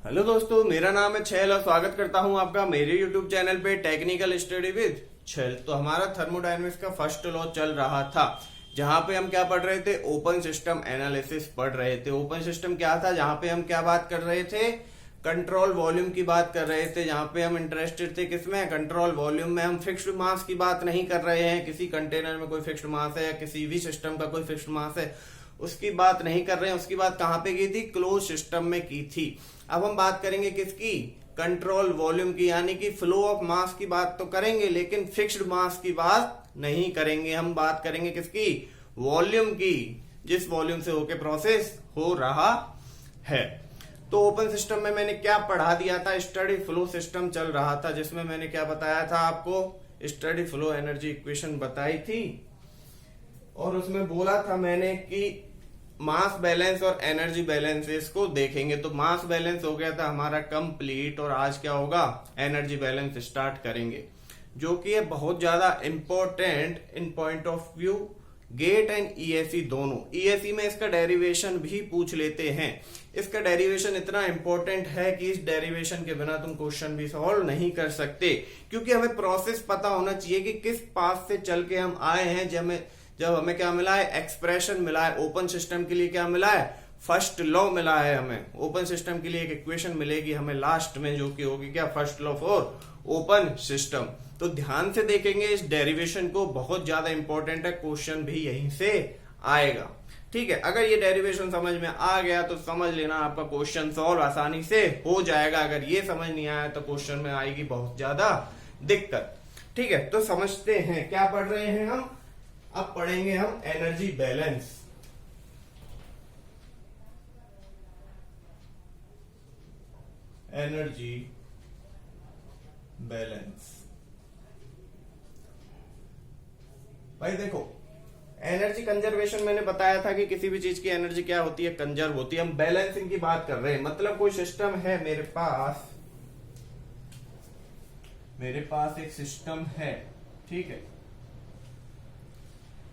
Hello दोस्तों, मेरा नाम है छैल और स्वागत करता हूं आपका मेरे यूट्यूब चैनल पे टेक्निकल स्टडी विद छैल। तो हमारा थर्मोडायनेमिक्स का फर्स्ट लॉ चल रहा था, जहां पे हम क्या पढ़ रहे थे, ओपन सिस्टम एनालिसिस पढ़ रहे थे। ओपन सिस्टम क्या था, जहां पे हम क्या बात कर रहे थे, कंट्रोल वॉल्यूम की बात कर रहे थे। जहां पे हम इंटरेस्टेड थे किसमें, कंट्रोल वॉल्यूम में। हम फिक्स्ड मास की बात नहीं कर रहे हैं, किसी कंटेनर में कोई फिक्स्ड मास है या किसी भी सिस्टम का कोई फिक्स्ड मास है उसकी बात नहीं कर रहे हैं। उसकी बात कहां पे की थी, क्लोज सिस्टम में की थी। अब हम बात करेंगे किसकी, कंट्रोल वॉल्यूम की, यानी कि फ्लो ऑफ मास की बात तो करेंगे लेकिन फिक्स्ड मास की बात नहीं करेंगे। हम बात करेंगे किसकी, वॉल्यूम की, जिस वॉल्यूम से होके प्रोसेस हो रहा है। तो ओपन सिस्टम में मैंने क्या पढ़ा दिया था, स्टडी फ्लो सिस्टम चल रहा था, जिसमें मैंने क्या बताया था आपको, स्टडी फ्लो एनर्जी इक्वेशन बताई थी। और उसमें बोला था मैंने कि मास बैलेंस और एनर्जी बैलेंस इसको देखेंगे। तो मास बैलेंस हो गया था हमारा कंप्लीट, और आज क्या होगा, एनर्जी बैलेंस स्टार्ट करेंगे, जो कि है बहुत ज्यादा important in point of view GATE and ESC दोनों। ईएससी में इसका डेरिवेशन भी पूछ लेते हैं। इसका डेरिवेशन इतना इंपॉर्टेंट है कि इस डेरिवेशन के बिना तुम क्वेश्चन भी सॉल्व नहीं कर सकते, क्योंकि हमें प्रोसेस पता होना चाहिए कि किस पाथ से चल के हम आए हैं। जब हमें क्या मिला है, एक्सप्रेशन मिला है। ओपन सिस्टम के लिए क्या मिला है, फर्स्ट लॉ मिला है हमें। ओपन सिस्टम के लिए एक इक्वेशन मिलेगी हमें लास्ट में, जो कि होगी क्या, first law for open system. तो ध्यान से देखेंगे इस डेरिवेशन को, बहुत ज्यादा इंपॉर्टेंट है, क्वेश्चन भी यहीं से आएगा। ठीक है, अगर ये डेरिवेशन समझ में आ गया तो समझ लेना आपका क्वेश्चन सॉल्व आसानी से हो जाएगा। अगर ये समझ नहीं आया तो क्वेश्चन में आएगी बहुत ज्यादा दिक्कत। ठीक है, तो समझते हैं क्या पढ़ रहे हैं हम। अब पढ़ेंगे हम एनर्जी बैलेंस। एनर्जी बैलेंस भाई देखो, एनर्जी कंजर्वेशन मैंने बताया था कि किसी भी चीज की एनर्जी क्या होती है, कंजर्व होती है। हम बैलेंसिंग की बात कर रहे हैं, मतलब कोई सिस्टम है मेरे पास एक सिस्टम है, ठीक है,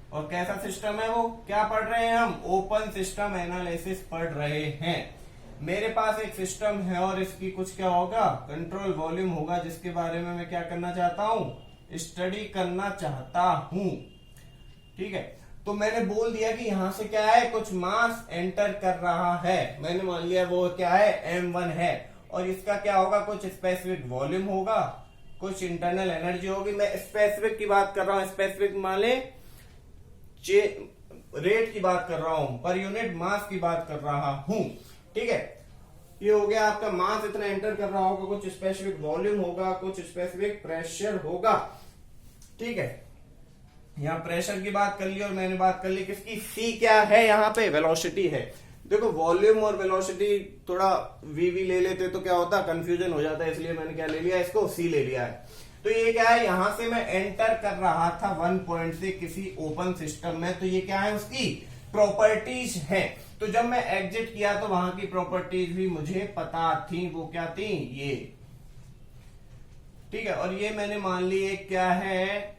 और कैसा सिस्टम है वो, क्या पढ़ रहे हैं हम, ओपन सिस्टम एनालिसिस पढ़ रहे हैं। मेरे पास एक सिस्टम है और इसकी कुछ क्या होगा, कंट्रोल वॉल्यूम होगा, जिसके बारे में मैं क्या करना चाहता हूं, स्टडी करना चाहता हूं। ठीक है, तो मैंने बोल दिया कि यहां से क्या है, कुछ मास एंटर कर रहा है। मैंने मान लिया वो क्या है, m1 है, और इसका क्या होगा, कुछ स्पेसिफिक वॉल्यूम होगा, कुछ इंटरनल एनर्जी होगी। मैं स्पेसिफिक की बात कर रहा हूं, स्पेसिफिक मान ले रेट की बात कर रहा हूं, पर यूनिट मास की बात कर रहा हूं। ठीक है, ये हो गया आपका मास इतना एंटर कर रहा होगा, कुछ स्पेसिफिक वॉल्यूम होगा, कुछ स्पेसिफिक प्रेशर होगा। ठीक है, यहां प्रेशर की बात कर ली और मैंने बात कर ली किसकी, सी क्या है, यहां पे वेलोसिटी है। देखो वॉल्यूम और वेलोसिटी थोड़ा वी ले लेते तो क्या होता, कंफ्यूजन हो जाता है, इसलिए मैंने क्या ले लिया, इसको सी ले लिया है। तो ये क्या है, यहां से मैं एंटर कर रहा था 1 पॉइंट से किसी ओपन सिस्टम में, तो ये क्या है, उसकी प्रॉपर्टीज है। तो जब मैं एग्जिट किया तो वहां की प्रॉपर्टीज भी मुझे पता थी, वो क्या थी, ये। ठीक है, और ये मैंने मान ली एक क्या है,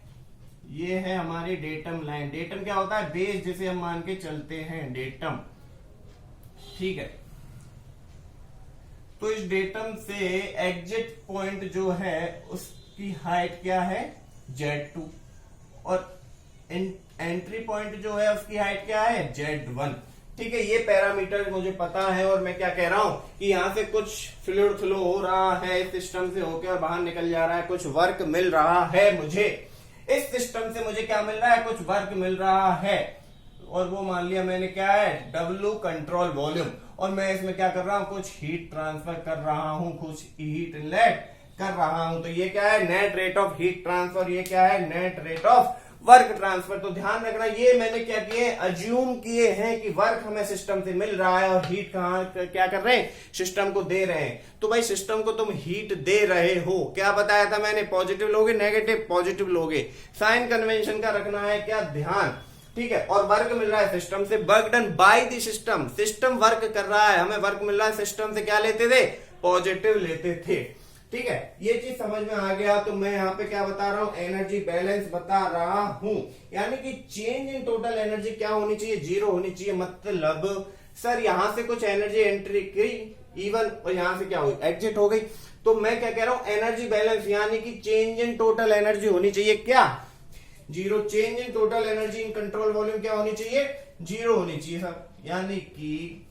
ये है हमारी डेटम लाइन। डेटम क्या होता है, बेस जिसे हम मान के चलते हैं, डेटम। ठीक है, तो इस डेटम से एग्जिट पॉइंट जो है उसकी हाइट क्या है, Z2, और एंट्री पॉइंट जो है उसकी हाइट क्या है, Z1। ठीक है, ये पैरामीटर मुझे पता है, और मैं क्या कह रहा हूं कि यहां से कुछ फ्लूइड फ्लो हो रहा है, इस सिस्टम से होकर बाहर निकल जा रहा है, कुछ वर्क मिल रहा है मुझे। इस सिस्टम से मुझे क्या मिल रहा है, कुछ वर्क मिल रहा है, और वो मान लिया मैंने क्या है, W कंट्रोल वॉल्यूम। और मैं इसमें क्या कर रहा हूं, कुछ हीट ट्रांसफर कर रहा हूं, कुछ हीट इनलेट कर रहा हूं। तो ये क्या है, net rate of heat transfer, ये क्या है, net rate of work transfer. तो ध्यान रखना, ये मैंने क्या किए, अज्यूम किए हैं कि वर्क हमें सिस्टम से मिल रहा है और हीट कहां क्या कर रहे हैं, सिस्टम को दे रहे हैं। तो भाई सिस्टम को तुम हीट दे रहे हो, क्या बताया था मैंने, पॉजिटिव लोगे नेगेटिव, पॉजिटिव लोगे। साइन कन्वेंशन का रखना है क्या ध्यान। ठीक है, और वर्क मिल रहा है सिस्टम से, work done by the system, system work कर रहा है, हमें वर्क मिल रहा है सिस्टम से, क्या लेते थे, पॉजिटिव लेते थे। ठीक है, ये चीज समझ में आ गया। तो मैं यहाँ पे क्या बता रहा हूं, एनर्जी बैलेंस बता रहा हूं, यानी कि चेंज इन टोटल एनर्जी क्या होनी चाहिए, 0 होनी चाहिए। मतलब सर यहां से कुछ एनर्जी एंट्री की E1 और यहां से क्या हुई, एग्जिट हो गई। तो मैं क्या कह रहा हूं, एनर्जी बैलेंस यानी कि चेंज इन टोटल एनर्जी होनी चाहिए क्या, zero. Change in total energy in control volume क्या होनी चाहिए, जीरो होनी चाहिए सर। यानी कि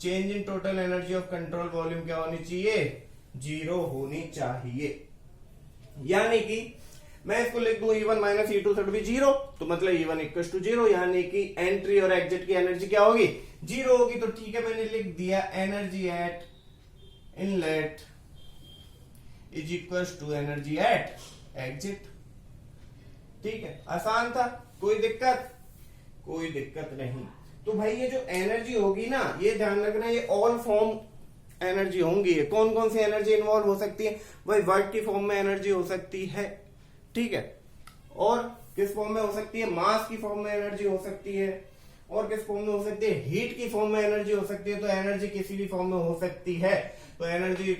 change in total energy of control volume क्या होनी चाहिए, जीरो होनी चाहिए। यानी कि मैं इसको लिख दूं E1 minus E2 should be zero, तो मतलब E1 इक्वल टू जीरो, यानी कि एंट्री और एग्जिट की एनर्जी क्या होगी, जीरो होगी। तो ठीक है, मैंने लिख दिया energy at inlet is equal to energy at exit. ठीक है, आसान था, कोई दिक्कत, कोई दिक्कत नहीं। तो भाई ये जो एनर्जी होगी ना, ये ध्यान रखना, ये ऑल फॉर्म एनर्जी होंगी। कौन कौन सी एनर्जी इन्वॉल्व हो सकती है, भाई वर्क की फॉर्म में एनर्जी हो सकती है, ठीक है, और किस फॉर्म में हो सकती है, मास की फॉर्म में एनर्जी हो सकती है, और किस फॉर्म में हो सकती है, हीट की फॉर्म में एनर्जी हो सकती है। तो एनर्जी किसी भी फॉर्म में हो सकती है। तो energy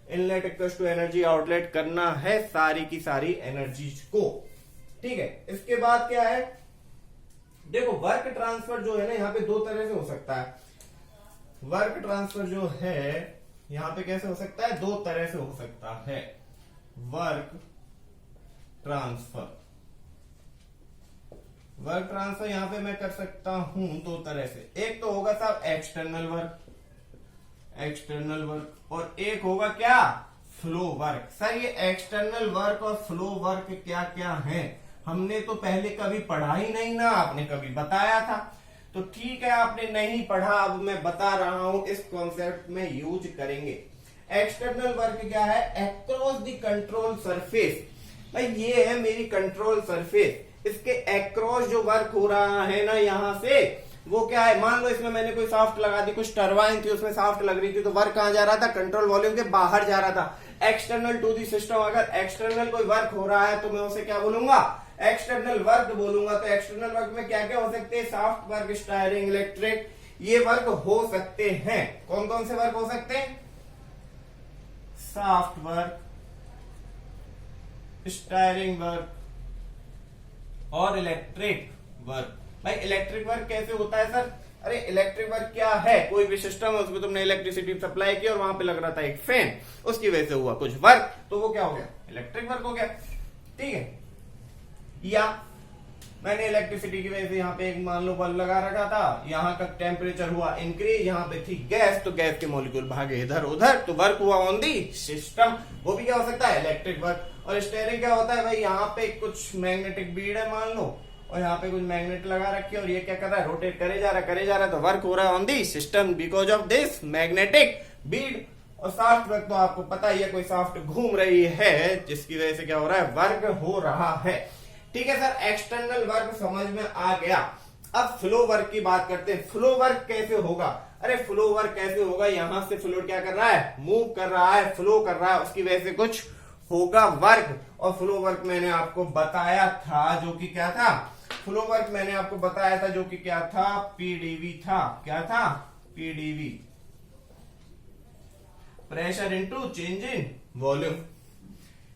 inlet equal to energy outlet करना है सारी की सारी एनर्जीज को, ठीक है। इसके बाद क्या है, देखो वर्क ट्रांसफर जो है ना, यहाँ पे दो तरह से हो सकता है। वर्क ट्रांसफर जो है यहाँ पे कैसे हो सकता है, दो तरह से हो सकता है। वर्क ट्रांसफर, वर्क ट्रांसफर यहां पे मैं कर सकता हूं दो तरह से। एक तो होगा साहब एक्सटर्नल वर्क, एक्सटर्नल वर्क, और एक होगा क्या, फ्लो वर्क। सर ये एक्सटर्नल वर्क और फ्लो वर्क क्या क्या है, हमने तो पहले कभी पढ़ा ही नहीं ना, आपने कभी बताया था। तो ठीक है, आपने नहीं पढ़ा, अब मैं बता रहा हूं, इस कॉन्सेप्ट में यूज करेंगे। एक्सटर्नल वर्क क्या है, अक्रॉस द कंट्रोल सरफेस। भाई ये है मेरी कंट्रोल सरफेस, इसके अक्रॉस जो वर्क हो रहा है ना यहां से, वो क्या है, मान लो इसमें मैंने कोई शाफ्ट लगा दी, कुछ टरबाइन थी उसमें शाफ्ट लग रही थी, तो वर्क कहां जा रहा था, कंट्रोल वॉल्यूम के बाहर जा रहा था, एक्सटर्नल टू दी सिस्टम। अगर एक्सटर्नल कोई वर्क हो रहा है तो मैं उसे क्या बोलूंगा, एक्सटर्नल वर्क बोलूंगा। तो एक्सटर्नल वर्क में क्या क्या हो सकते हैं, शाफ्ट वर्क, स्टायरिंग, इलेक्ट्रिक, ये वर्क हो सकते हैं। कौन कौन से वर्क हो सकते हैं, शाफ्ट वर्क, स्टायरिंग वर्क और इलेक्ट्रिक वर्क। भाई इलेक्ट्रिक वर्क कैसे होता है सर, अरे इलेक्ट्रिक वर्क क्या है, कोई भी सिस्टम है उसमें तुमने इलेक्ट्रिसिटी सप्लाई की और वहां पे लग रहा था एक फैन, उसकी वजह से हुआ कुछ वर्क, तो वो क्या हो गया, इलेक्ट्रिक वर्क हो गया, ठीक है। या मैंने इलेक्ट्रिसिटी की वजह से यहाँ पे एक मान लो बल्ब लगा रखा था, यहाँ का टेम्परेचर हुआ इंक्रीज, यहाँ पे थी गैस, तो गैस के मॉलिक्यूल भागे इधर उधर, तो वर्क हुआ ऑन दी सिस्टम, वो भी क्या हो सकता है, इलेक्ट्रिक वर्क। और स्टीयरिंग क्या होता है, भाई यहाँ पे कुछ मैग्नेटिक बीड है मान लो, और यहाँ पे कुछ मैग्नेट लगा रखी है, और ये क्या कर रहा है, रोटेट करे जा रहा है, तो वर्क हो रहा है on the system because of this magnetic Beed. और शाफ्ट वर्क तो आपको पता ही है, कोई शाफ्ट घूम रही है जिसकी वजह से क्या हो रहा है, वर्क हो रहा है, ठीक है सर। एक्सटर्नल वर्क समझ में आ गया। अब फ्लो वर्क की बात करते हैं। फ्लो वर्क कैसे होगा, अरे फ्लो वर्क कैसे होगा, यहां से फ्लूइड क्या कर रहा है, मूव कर रहा है, फ्लो कर रहा है, उसकी वजह से कुछ होगा वर्क। और फ्लो वर्क मैंने आपको बताया था, जो कि क्या था, फ्लो वर्क मैंने आपको बताया था जो कि क्या था, पीडीवी था। क्या था, PDV, pressure into change in volume,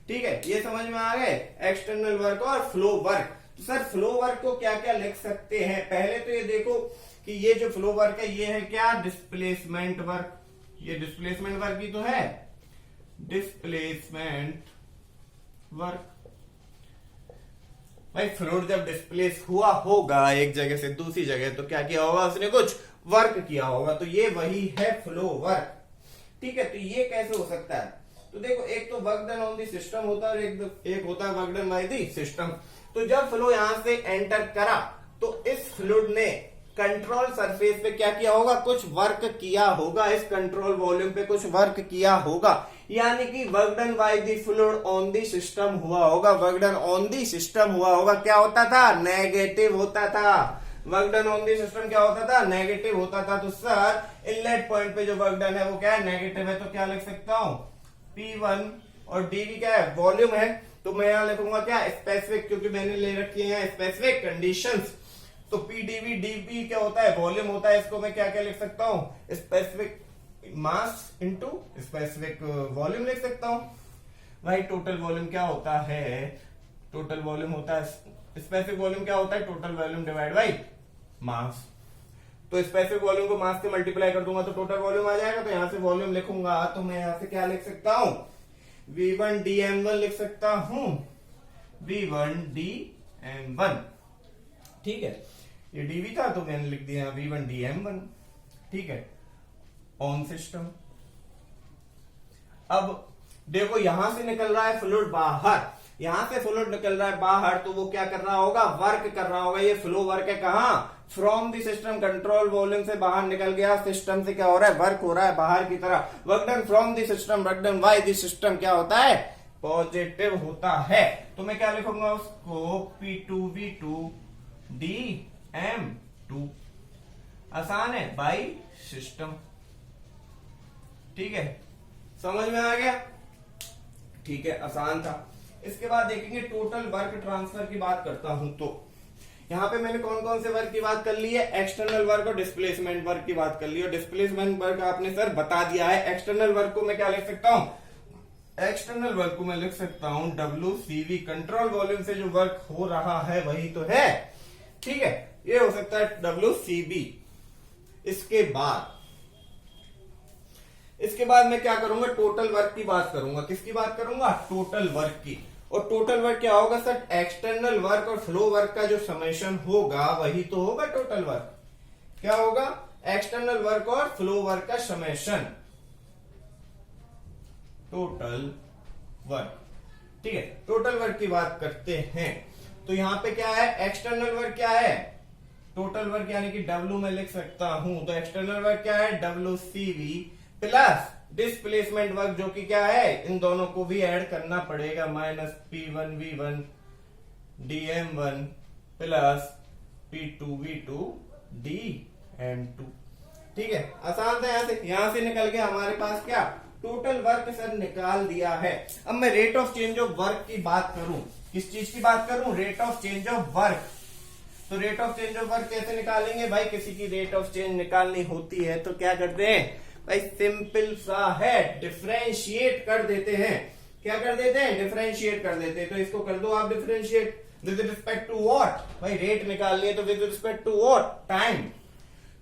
ठीक है। ये समझ में आ गए, एक्सटर्नल वर्क और फ्लो वर्क। तो सर फ्लो वर्क को क्या क्या लिख सकते हैं, पहले तो ये देखो कि ये जो फ्लो वर्क है ये है क्या, डिस्प्लेसमेंट वर्क। ये डिस्प्लेसमेंट वर्क ही तो है, डिस्प्लेसमेंट वर्क। भाई फ्लूइड जब डिस्प्लेस हुआ होगा एक जगह से दूसरी जगह, तो क्या किया होगा, उसने कुछ वर्क किया होगा, तो ये वही है फ्लो वर्क, ठीक है। तो ये कैसे हो सकता है, तो देखो एक तो work done on the system होता है और एक होता है work done by the system. तो जब फ्लो यहां से एंटर करा तो इस फ्लूइड ने कंट्रोल सरफेस पे क्या किया होगा, कुछ वर्क किया होगा, इस कंट्रोल वॉल्यूम पे कुछ वर्क किया होगा, यानी कि work done by the fluid on the system हुआ होगा। Work done on the system हुआ होगा, क्या होता था, नेगेटिव होता था। Work done on the system क्या होता था, नेगेटिव होता था। तो सर इनलेट पॉइंट पे जो वर्क डन है वो क्या है, नेगेटिव है, तो क्या लिख सकता हूं, P1 और dV क्या है, वॉल्यूम है, तो मैं यहां लिखूंगा क्या, स्पेसिफिक, क्योंकि मैंने ले रखी है स्पेसिफिक कंडीशंस। तो PdV dV क्या होता है, वॉल्यूम होता है, इसको मैं क्या क्या लिख सकता हूं, specific mass into specific volume लिख सकता हूं। भाई टोटल वॉल्यूम क्या होता है, टोटल वॉल्यूम होता है, स्पेसिफिक वॉल्यूम क्या होता है, total volume divide by mass. तो स्पेसिफिक वॉल्यूम को मास से मल्टीप्लाई कर दूंगा तो टोटल वॉल्यूम आ जाएगा। तो यहां से वॉल्यूम लिखूंगा तो मैं यहां से क्या लिख सकता हूं, V1 dm1 लिख सकता हूं, V1 dm1। ठीक है, ये dV था तो मैंने लिख दिया V1 dm1। ठीक है, ऑन सिस्टम। अब देखो यहां से निकल रहा है फ्लूइड बाहर, यहां से फ्लूइड निकल रहा है बाहर, तो वो क्या कर रहा होगा, वर्क कर रहा होगा। ये फ्लो वर्क है कहां, from the system, control volume से बाहर निकल गया, सिस्टम से क्या हो रहा है, वर्क हो रहा है बाहर की तरफ। Work done from the system, work done by the system क्या होता है, पॉजिटिव होता है। तो मैं क्या लिखूंगा उसको, P2V2 dm2, आसान है, बाय सिस्टम। ठीक है, समझ में आ गया। ठीक है, आसान था। इसके बाद देखेंगे टोटल वर्क ट्रांसफर की बात करता हूं तो यहां पे मैंने कौन कौन से वर्क की बात कर ली है, एक्सटर्नल वर्क और डिस्प्लेसमेंट वर्क की बात कर ली। और डिस्प्लेसमेंट वर्क आपने सर बता दिया है। एक्सटर्नल वर्क को मैं क्या लिख सकता हूं, एक्सटर्नल वर्क को मैं लिख सकता हूं WCV, कंट्रोल वॉल्यूम से जो वर्क हो रहा है वही तो है। ठीक है, ये हो सकता है WCV। इसके बाद मैं क्या करूंगा, टोटल वर्क की बात करूंगा। किसकी बात करूंगा, टोटल वर्क की। और टोटल वर्क क्या होगा सर, एक्सटर्नल वर्क और फ्लो वर्क का जो समेशन होगा वही तो होगा टोटल वर्क। क्या होगा, एक्सटर्नल वर्क और फ्लो वर्क का समेशन, टोटल वर्क। ठीक है, टोटल वर्क की बात करते हैं तो यहां पे क्या है, एक्सटर्नल वर्क क्या है, टोटल वर्क यानी कि W में लिख सकता हूं। तो एक्सटर्नल वर्क क्या है, WCV प्लस डिस्प्लेसमेंट वर्क जो कि क्या है, इन दोनों को भी ऐड करना पड़ेगा, -P1V1 dm1 plus P2V2 dm2। ठीक है, आसान था। यहां से निकल गया हमारे पास क्या, टोटल वर्क सर निकाल दिया है। अब मैं rate of change of work की बात करूं, किस चीज की बात करूं, rate of change of work. तो rate of change of work कैसे निकालेंगे भाई, किसी की रेट ऑफ चेंज निकालनी होती है तो क्या करते हैं भाई, सिंपल सा है, डिफरेंशिएट कर देते हैं। क्या कर देते हैं, डिफरेंशिएट कर देते हैं। तो इसको कर दो आप differentiate, with respect to what, भाई रेट निकालनी है तो with respect to what, time.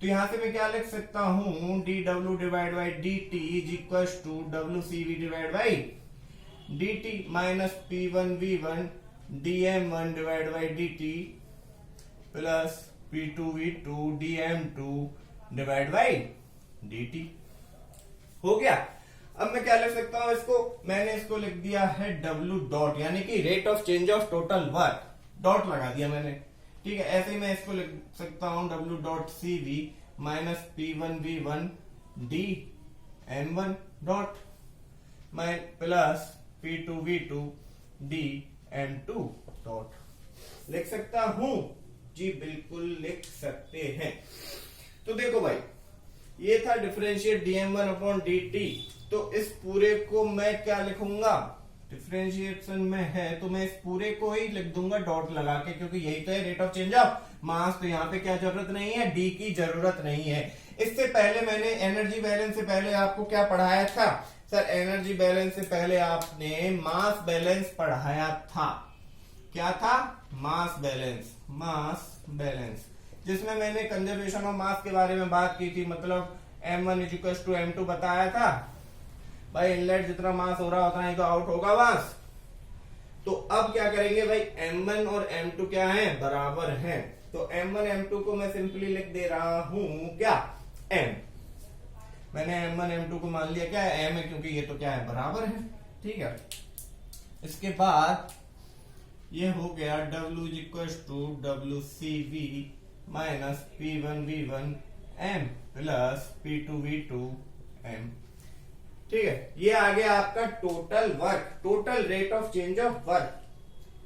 तो यहां से मैं क्या लिख सकता हूं, dw divide by dt is equal to WCV divide by dt minus P1V1 dm1 divide by dt plus P2V2 dm2 divide by dt। हो गया। अब मैं क्या लिख सकता हूं इसको, मैंने इसको लिख दिया है W डॉट, यानी कि rate of change of total work, dot लगा दिया मैंने। ठीक है, ऐसे ही मैं इसको लिख सकता हूं W dot CV minus P1V1 dm1 dot plus P2V2 dm2 dot. लिख सकता हूं जी, बिल्कुल लिख सकते हैं। तो देखो भाई, ये था डिफरेंशिएट dm1 अपॉन dt। तो इस पूरे को मैं क्या लिखूंगा, डिफरेंशिएशन में है तो मैं इस पूरे को ही लिख दूंगा डॉट लगा के, क्योंकि यही तो है rate of change of mass. तो यहाँ पे क्या जरूरत नहीं है, डी की जरूरत नहीं है। इससे पहले मैंने एनर्जी बैलेंस से पहले आपको क्या पढ़ाया था सर, एनर्जी बैलेंस से पहले आपने मास बैलेंस पढ़ाया था। क्या था, मास बैलेंस, जिसमें मैंने कंजर्वेशन ऑफ मास के बारे में बात की थी। मतलब m1 इज टू m2 बताया था भाई, इनलेट जितना मास हो रहा उतना ही तो आउट होगा मास। तो अब क्या करेंगे भाई, m1 और m2 क्या है, बराबर हैं। तो m1 m2 को मैं सिंपली लिख दे रहा हूं क्या, m। मैंने m1 m2 को मान लिया क्या है, m है, क्योंकि ये तो क्या है, बराबर है। ठीक है, इसके बाद ये हो गया W is equal to WCV minus P1V1 M plus P2V2 M। ठीक है, ये आ गया आपका total work, total rate of change of work.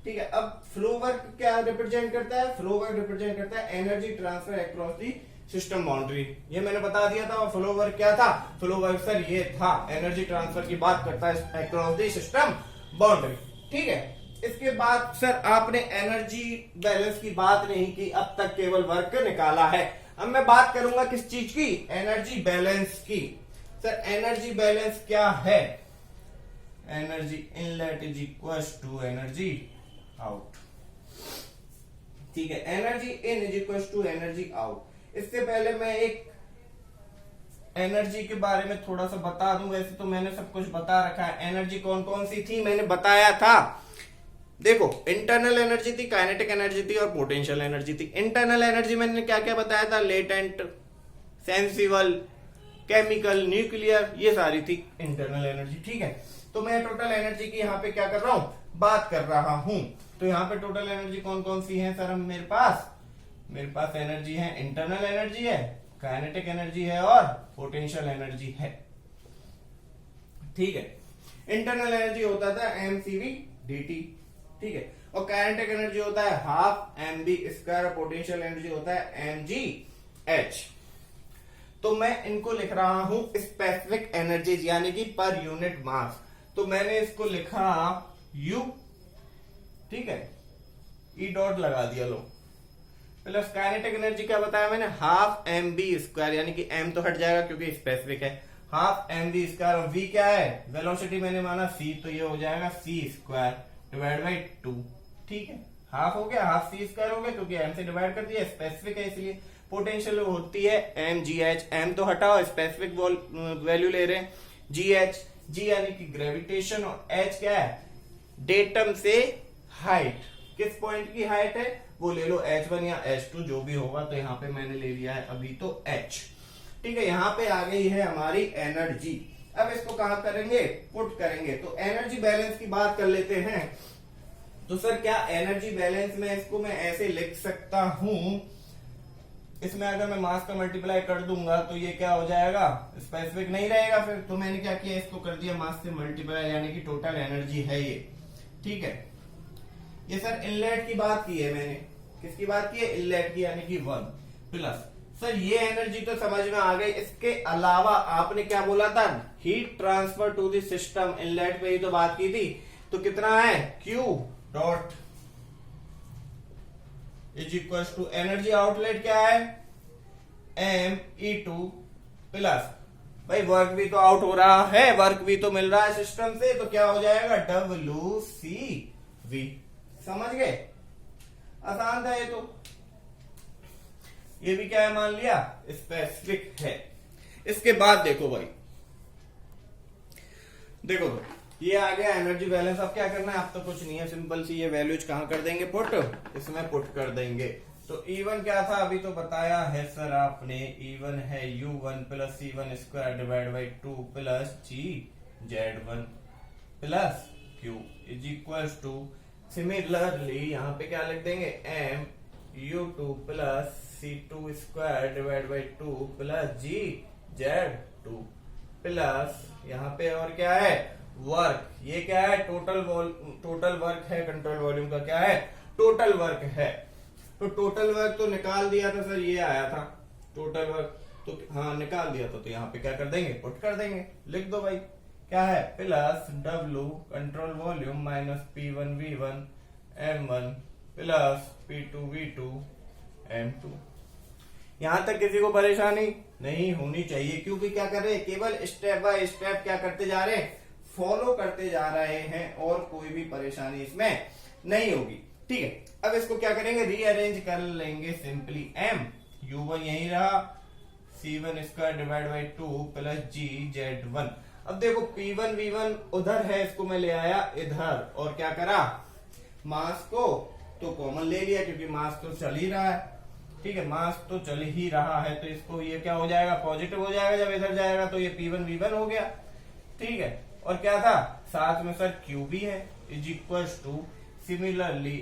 ठीक है, अब फ्लो वर्क क्या रिप्रेजेंट करता है, फ्लो वर्क रिप्रेजेंट करता है energy transfer across the system boundary. ये मैंने बता दिया था। और फ्लो वर्क क्या था, फ्लो वर्क सर ये था, एनर्जी ट्रांसफर की बात करता है अक्रॉस दी सिस्टम बाउंड्री। ठीक है, इसके बाद सर आपने एनर्जी बैलेंस की बात नहीं की, अब तक केवल वर्क निकाला है। अब मैं बात करूंगा किस चीज की, एनर्जी बैलेंस की। सर एनर्जी बैलेंस क्या है, energy inlet is equal to energy out. ठीक है, energy in is equal to energy out. इससे पहले मैं एक एनर्जी के बारे में थोड़ा सा बता दूं। वैसे तो मैंने सब कुछ बता रखा है। एनर्जी कौन कौन सी थी मैंने बताया था। देखो, इंटरनल एनर्जी थी, काइनेटिक एनर्जी थी और पोटेंशियल एनर्जी थी। इंटरनल एनर्जी मैंने क्या क्या बताया था? लेटेंट, सेंसिबल, केमिकल, न्यूक्लियर, ये सारी थी इंटरनल एनर्जी। ठीक है, तो मैं टोटल एनर्जी की यहाँ पे क्या कर रहा हूं? बात कर रहा हूं। तो यहाँ पे टोटल एनर्जी कौन कौन सी है सर? मेरे पास एनर्जी है, इंटरनल एनर्जी है, काइनेटिक एनर्जी है और पोटेंशियल एनर्जी है। ठीक है, इंटरनल एनर्जी होता था mCV dt। ठीक है, और काइनेटिक एनर्जी होता है हाफ mv स्क्वायर और पोटेंशियल एनर्जी होता है mgh। तो मैं इनको लिख रहा हूं स्पेसिफिक एनर्जीज यानी कि पर यूनिट मास। तो मैंने इसको लिखा U, ठीक है, E डॉट लगा दिया लो, प्लस काइनेटिक एनर्जी क्या बताया मैंने? हाफ mv स्क्वायर, यानी कि m तो हट जाएगा क्योंकि स्पेसिफिक है, हाफ mv स्क्वायर और v क्या है? वेलोसिटी मैंने माना c, तो ये हो जाएगा c स्क्वायर डिवाइड बाई 2। ठीक है, हाफ हो गया, हाफ c स्क्वायर हो गया क्योंकि m से डिवाइड कर दिया, स्पेसिफिक है इसलिए। पोटेंशियल होती है mgh, m तो हटाओ, स्पेसिफिक वैल्यू ले रहे हैं gh, g यानी कि ग्रेविटेशन और h क्या है? डेटम से हाइट। किस पॉइंट की हाइट है वो ले लो, h1 या h2 जो भी होगा। तो यहाँ पे मैंने ले लिया है अभी तो h। ठीक है, यहाँ पे आ गई है हमारी एनर्जी। अब इसको कहां करेंगे? पुट करेंगे। तो एनर्जी बैलेंस की बात कर लेते हैं। तो सर क्या एनर्जी बैलेंस में इसको मैं ऐसे लिख सकता हूं, इसमें अगर मैं मास का मल्टीप्लाई कर दूंगा तो ये क्या हो जाएगा? स्पेसिफिक नहीं रहेगा फिर। तो मैंने क्या किया? इसको कर दिया मास से मल्टीप्लाई, यानी कि टोटल एनर्जी है ये। ठीक है, ये सर इनलेट की बात की है मैंने। किसकी बात की है? इनलेट की, यानी कि 1 प्लस। सर ये एनर्जी तो समझ में आ गई। इसके अलावा आपने क्या बोला था? Heat transfer to the system, inlet पे ही तो बात की थी। तो कितना है? Q dot is equal to energy outlet क्या है? m(E2) प्लस, भाई वर्क भी तो आउट हो रहा है, वर्क भी तो मिल रहा है सिस्टम से, तो क्या हो जाएगा? WCV। समझ गए? आसान था ये तो। ये भी क्या है मान लिया? स्पेसिफिक है। इसके बाद देखो भाई, देखो ये आ गया एनर्जी बैलेंस। अब क्या करना है? अब तो कुछ नहीं है, सिंपल सी ये वैल्यूज कहां कर देंगे? पुट, इसमें पुट कर देंगे। तो E1 क्या था? अभी तो बताया है सर आपने। E1 है U1 plus C1 square divide by 2 plus GZ1 plus Q is equal to, similarly यहाँ पे क्या लिख देंगे? MU2 plus C2 square divide by 2 plus GZ2 plus यहाँ पे और क्या है? वर्क। ये क्या है? टोटल वर्क है। कंट्रोल वॉल्यूम का क्या है? टोटल वर्क है। तो टोटल वर्क तो निकाल दिया था सर, ये आया था टोटल वर्क, तो हाँ निकाल दिया था। तो यहाँ पे क्या कर देंगे? पुट कर देंगे। लिख दो भाई, क्या है? Plus W control volume minus P1 V1 M1 plus P2 V2 M2। यहां तक किसी को परेशानी नहीं होनी चाहिए, क्योंकि क्या कर रहे हैं? केवल स्टेप बाय स्टेप क्या करते जा रहे हैं? फॉलो करते जा रहे हैं, और कोई भी परेशानी इसमें नहीं होगी। ठीक है, अब इसको क्या करेंगे? रीअरेंज कर लेंगे सिंपली। U1 यही रहा, C1 square divide by 2 plus GZ1। अब देखो P1 V1 उधर है, इसको मैं ले आया इधर, और क्या करा? मास को तो कॉमन ले लिया, क्योंकि मास तो चल ही रहा है। ठीक है, मास तो चल ही रहा है, तो इसको ये क्या हो जाएगा? पॉजिटिव हो जाएगा जब इधर जाएगा, तो ये P1 V1 हो गया। ठीक है, और क्या था? साथ में सर Q भी है, is equal to similarly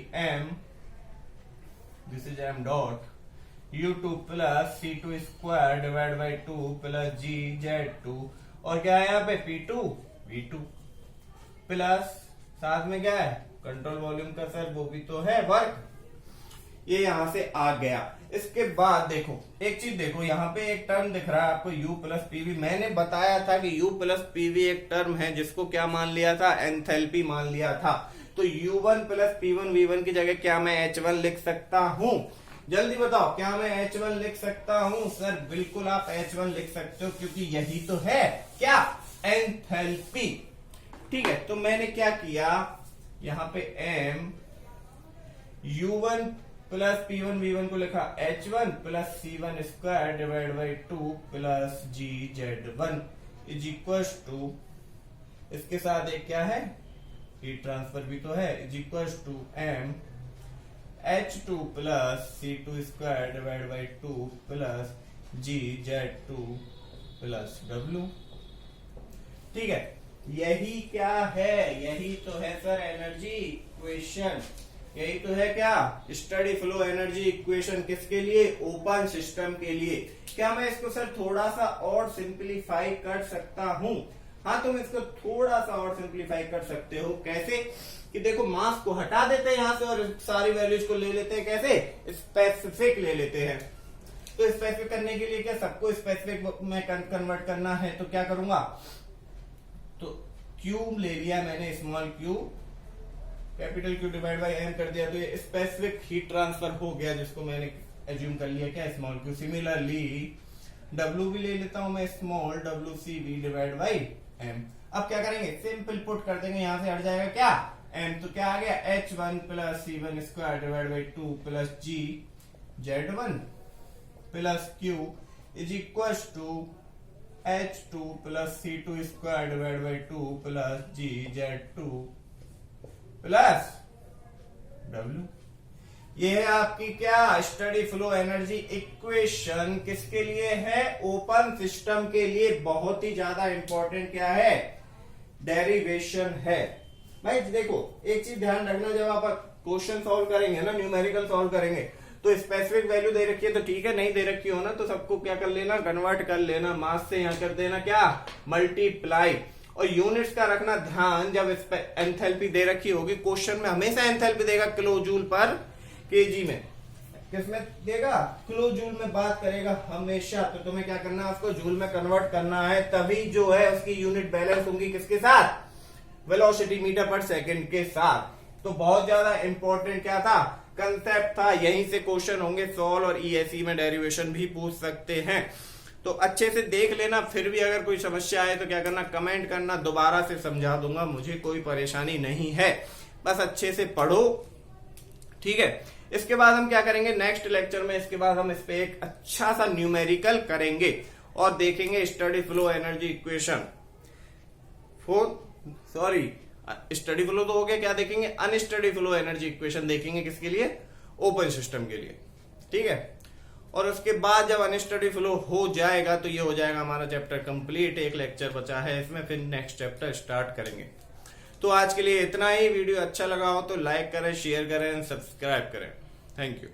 this is M dot U2 plus C2 square divide by 2 plus GZ2, और क्या है यहाँ पे? P2 V2 प्लस साथ में क्या है? कंट्रोल वॉल्यूम का सर वो भी तो है, वर्क। ये यहां से आ गया। इसके बाद देखो एक चीज, देखो यहाँ पे एक टर्म दिख रहा है आपको U प्लस PV। मैंने बताया था कि U प्लस PV एक टर्म है जिसको क्या मान लिया था? एंथैल्पी मान लिया था। तो U1 प्लस P1 V1 की जगह क्या मैं H1 लिख सकता हूं? जल्दी बताओ, क्या मैं H1 लिख सकता हूं? सर बिल्कुल आप H1 लिख सकते हो, क्योंकि यही तो है क्या? एंथैल्पी। ठीक है, तो मैंने क्या किया? यहाँ पे M U1 plus P1 V1 को लिखा H1 plus C1 square divide by 2 plus GZ1 is equal to, इसके साथ एक क्या है, हीट ट्रांसफर भी तो है, is equal to M H2 plus C2 square divide by 2 plus GZ2 plus W। ठीक है, यही क्या है, यही तो है सर एनर्जी इक्वेशन, यही तो है क्या, स्टडी फ्लो एनर्जी इक्वेशन। किसके लिए, ओपन सिस्टम के लिए। क्या मैं इसको सर थोड़ा सा और सिंप्लीफाई कर सकता हूं? हाँ, तुम इसको थोड़ा सा और सिंप्लीफाई कर सकते हो। कैसे कि देखो, मास को हटा देते हैं यहां से और सारी वैल्यूज को ले लेते हैं, कैसे, स्पेसिफिक ले लेते हैं। तो स्पेसिफिक करने के लिए क्या, सबको स्पेसिफिक में कन्वर्ट करना है, तो क्या करूंगा, तो क्यूब ले लिया मैंने, small cube, capital Q divide by M कर दिया, तो ये स्पेसिफिक हीट ट्रांसफर हो गया, जिसको मैंने एज्यूम कर लिया क्या, स्मॉल क्यू। सिमिलरली डब्ल्यू भी ले लेता हूं मैं, small W C V divide by M. अब क्या करेंगे, सिंपल पुट कर देंगे, यहां से हट जाएगा क्या, एम, तो क्या आ गया, H1 plus C1 square divide by 2 plus GZ1 plus Q is equal to H2 plus C2 square divide by 2 plus GZ2 plus W। ये है आपकी क्या, स्टडी फ्लो एनर्जी इक्वेशन। किसके लिए है, ओपन सिस्टम के लिए। बहुत ही ज्यादा इंपॉर्टेंट क्या है, डेरिवेशन है। भाई देखो, एक चीज ध्यान रखना, जब आप क्वेश्चन सॉल्व करेंगे ना, न्यूमेरिकल सॉल्व करेंगे, तो स्पेसिफिक वैल्यू दे रखी है तो ठीक है, नहीं दे रखी हो ना तो सबको क्या कर लेना, कन्वर्ट कर लेना, मास से यहां कर देना क्या, मल्टीप्लाई। और यूनिट्स का रखना ध्यान, जब एंथैल्पी दे रखी होगी, क्वेश्चन में हमेशा एंथैल्पी देगा किलो जूल पर केजी में, किसमें देगा, किलो जूल में बात करेगा हमेशा। तो तुम्हें क्या करना है, उसको जूल में कन्वर्ट करना है, तभी जो है उसकी यूनिट बैलेंस होंगी किसके साथ, वेलोसिटी मीटर पर सेकंड के साथ। तो बहुत ज्यादा इंपॉर्टेंट क्या था, कंसेप्ट था, यहीं से क्वेश्चन होंगे सॉल्व, और ईएसई में डेरिवेशन भी पूछ सकते हैं। तो अच्छे से देख लेना, फिर भी अगर कोई समस्या आए तो क्या करना, कमेंट करना, दोबारा से समझा दूंगा, मुझे कोई परेशानी नहीं है, बस अच्छे से पढ़ो, ठीक है। इसके बाद हम क्या करेंगे नेक्स्ट लेक्चर में, इसके बाद हम इस पे एक अच्छा सा न्यूमेरिकल करेंगे और देखेंगे steady flow energy equation. Steady flow तो हो गया, क्या देखेंगे, अनस्टडी फ्लो एनर्जी इक्वेशन देखेंगे, किसके लिए, ओपन सिस्टम के लिए, ठीक है। और उसके बाद जब अनस्टडी फ्लो हो जाएगा तो ये हो जाएगा हमारा चैप्टर कंप्लीट। एक लेक्चर बचा है इसमें, फिर नेक्स्ट चैप्टर स्टार्ट करेंगे। तो आज के लिए इतना ही। वीडियो अच्छा लगा हो तो लाइक करें, शेयर करें, सब्सक्राइब करें। Thank you.